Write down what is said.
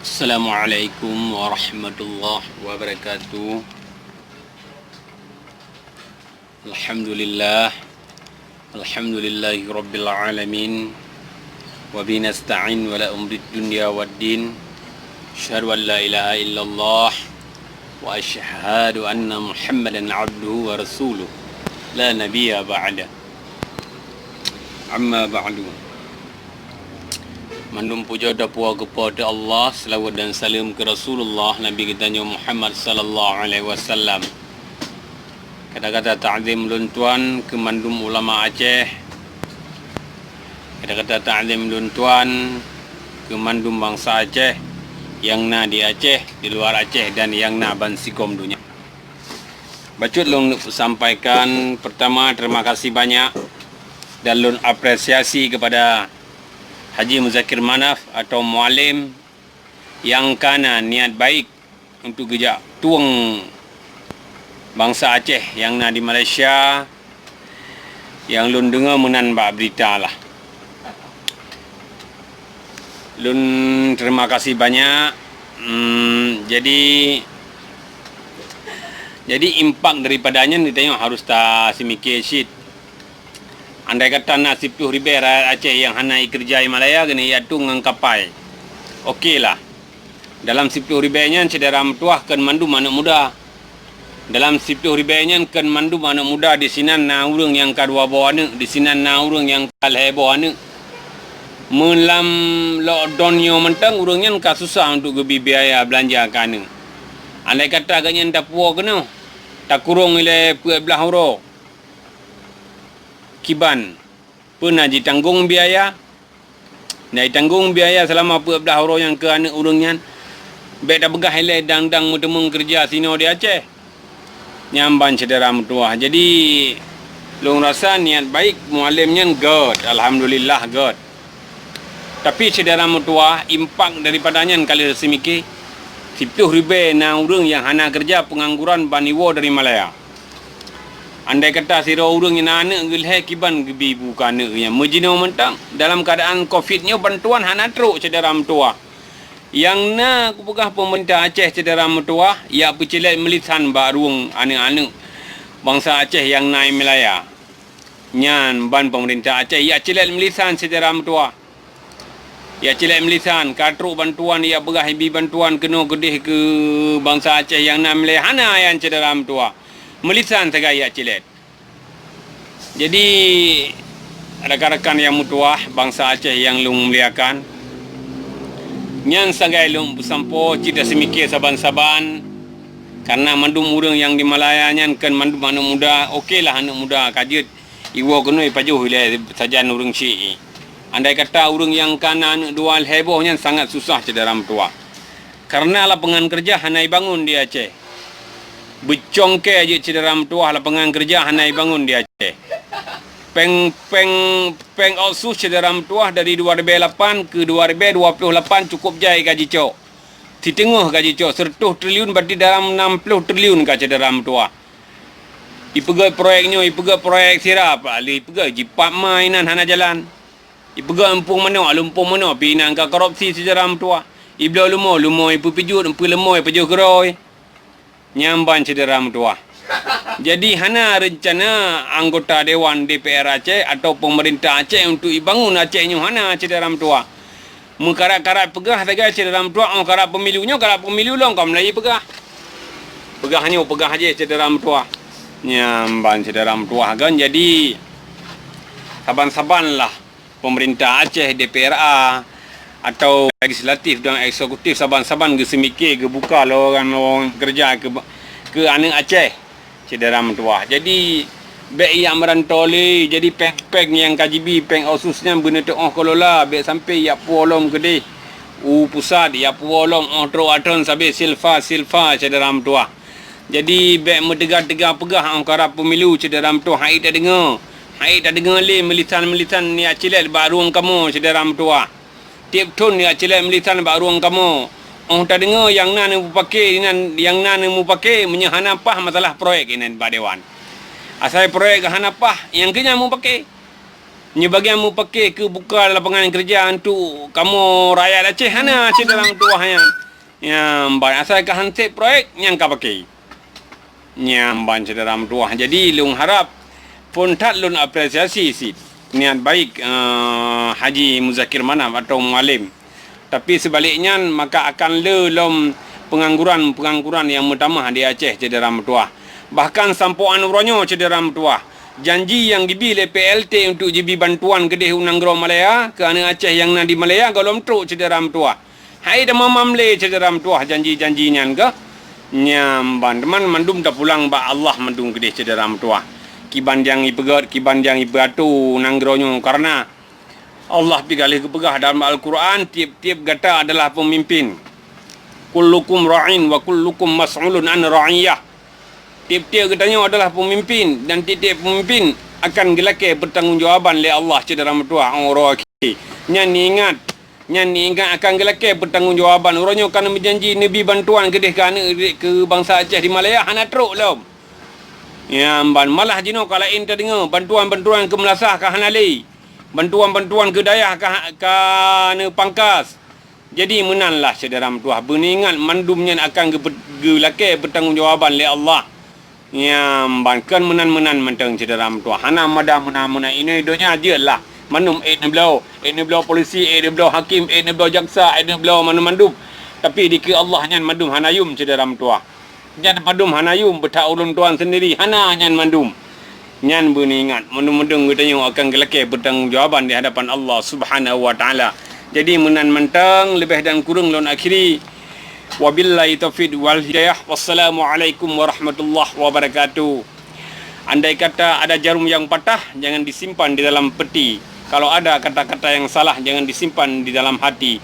Assalamualaikum warahmatullahi wabarakatuh. Alhamdulillah. Alhamdulillahi rabbil alamin. Wa bihi nasta'in wa la umrid dunya waddin. Asyhadu an la ilaha illallah wa asyhadu anna Muhammadan abduhu wa rasuluh. La nabiyya ba'da. Amma ba'du. Mandum puja dan puja kepada Allah, selawat dan salam ke Rasulullah Nabi kita Muhammad sallallahu alaihi wasallam. Kata-kata ta'zim lun tuan ke mandum ulama Aceh. Kata-kata ta'zim lun tuan ke mandum bangsa Aceh yang na di Aceh, di luar Aceh dan yang na bansikom dunia. Bacut lun sampaikan pertama terima kasih banyak dan lun apresiasi kepada Haji Muzakir Manaf atau mualim yang kana niat baik untuk gejak tuang bangsa Aceh yang na di Malaysia yang lun dengar menanbak berita lah. Lun terima kasih banyak. Jadi impak daripadanya ni tengok harus tak semikir shit. Andai kata nak 10 ribu rakyat Aceh yang hanai kerja di Malaya kena iatu ngang kapal. Okeylah. Dalam 10 ribunya cedera metuah kan mandu anak muda. Dalam 10 ribunya kan mandu anak muda di sinan na urang yang kadua bawa anak, di sinan na urang yang kalhe bawa anak. Melam lockdown yo mentang urangnya ka susah untuk gebi biaya belanja kana. Andai kata agaknya ndak puas kena. Tak kurung ile 12 euro. Kiban pernah ditanggung biaya selama 14 orang yang ke anak urangnya baik dah begah ile dang-dang mutemung kerja sino di Aceh nyamban cedera metuah. Jadi long rasa niat baik mualimnya god, alhamdulillah god, tapi cedera metuah impak daripadanya kali semiki 10 ribu na urang yang hana kerja pengangguran baniwo dari Malaya. Andai kata sira urang yang anak gelhe kiban gebi bukan anak yang mejino mentang dalam keadaan COVID-nya bantuan hana teruk cedera metua. Yang na aku pegah pemerintah Aceh cedera metua ya pecilet melisan ba ruang anak-anak bangsa Aceh yang naik Melaya. Nyan ban pemerintah Aceh ya cilet melisan cedera metua. Ya cilet melisan katruk bantuan ya pegah ibi bantuan kena gedih ke bangsa Aceh yang naik Melaya hana yang cedera metua. Melisan segaya cilet. Jadi rakan-rakan yang mutuah bangsa Aceh yang lung muliakan nyan sagai lung sampo cita semikir saban-saban karena mandum urang yang di Malaya nyan kan mandum anak muda okeylah anak muda kajut iwo kenoi pajuh ile sajan urang ci. Andai kata urang yang kana anak dual heboh nyan sangat susah cedera mutua. Karena lapangan kerja hanai bangun di Aceh. Becongke aja cedera metuah lapangan kerja hanai bangun di Aceh. Peng outsource cedera metuah dari 2008 ke 2028 cukup jai gaji cok. Di tengah gaji cok 100 triliun berarti dalam 60 triliun ka cedera metuah. Ipegai proyeknya, ipegai proyek sirap, ipegai jipat mainan hana jalan. Ipegai empung mana, lumpung mana, pinan ka korupsi cedera metuah. Iblau lumo ipu pijut, empu lemoy pejuh geroi. Nyamban cedera metuah. Jadi hana rencana anggota Dewan DPR Aceh atau pemerintah Aceh untuk dibangun Acehnya hana cedera metuah. Mengkarat-karat pegah saja cedera metuah, karat pemilu long kau Melayu pegah. Pegahnya pegah aja cedera metuah. Nyamban cedera metuah kan. Jadi saban-saban lah pemerintah Aceh DPRA atau legislatif dan eksekutif saban-saban ke semikir ke buka orang kerja ke anak Aceh cedera metuah. Jadi baik yang merantau le jadi pek-pek yang KGB peng khususnya benda tu kalau lah baik sampai ya polom gede pusat ya polom tro aton sampai silfa cedera metuah. Jadi baik mendegar-degar pegah angkara pemilu cedera metuah hai tak dengar le melisan ni acilet baru kamu cedera metuah. Tiap tahun ni acilai melisan bak ruang kamu. Tak dengar yang nan mu pakai yang nan mu pakai menyahanapah masalah proyek ini Pak Dewan. Asal proyek hanapah yang kena mu pakai. Nya bagian mu pakai ke buka lapangan kerja untuk kamu rakyat Aceh hana Aceh dalam tuahnya. Yang ban asal ka hansip proyek yang ka pakai. Yang ban dalam tuah. Jadi lung harap pun tak lun apresiasi si niat baik Haji Muzakir Manaf atau Mualim. Tapi sebaliknya maka akan lelom pengangguran yang utama di Aceh cedera tuah. Bahkan sampuan uronyo cedera tuah. Janji yang dibeli PLT untuk jibi bantuan ke deh Unanggro Malaya ke anak Aceh yang nak di Malaya galom truk cedera tua. Hai dah mamle cedera tua janji-janjinya ke nyamban teman mandum dah pulang ba Allah mandum ke deh cedera tua. Kiban yang ipegat kiban yang ibatu Unanggronyo karena Allah pigalih kepegah dalam Al-Quran tiap-tiap gata adalah pemimpin. Kullukum ra'in wa kullukum mas'ulun an ra'iyah. Tiap-tiap katanya adalah pemimpin dan tiap-tiap pemimpin akan gelake bertanggungjawab oleh Allah cedera metua orang nyan ingat akan gelake bertanggungjawab orangnya kan berjanji nabi bantuan ke bangsa Aceh di Malaya hana truk lom ya ban malah jino kalau ente dengar bantuan ke Melasah ke Hanali bantuan ke Dayah ke Pangkas jadi menanlah cedera metua beningat mandumnya akan gelake bertanggungjawab oleh Allah yang bankan menan mentang cedera tua hana mada mena ini donya je lah manum ni belau polisi ni belau hakim ni belau jaksa ni belau mandum tapi dikira Allah nyan mandum hanayum cedera tua nyan mandum hanayum betak ulun tuan sendiri hana nyan mandum nyan beningat mandum katanya akan gelake bertanggungjawab di hadapan Allah Subhanahu wa taala jadi menan mentang lebih dan kurang lon akhiri. Wabillahi taufiq wal hidayah. Wassalamualaikum warahmatullahi wabarakatuh. Andai kata ada jarum yang patah, jangan disimpan di dalam peti. Kalau ada kata-kata yang salah, jangan disimpan di dalam hati.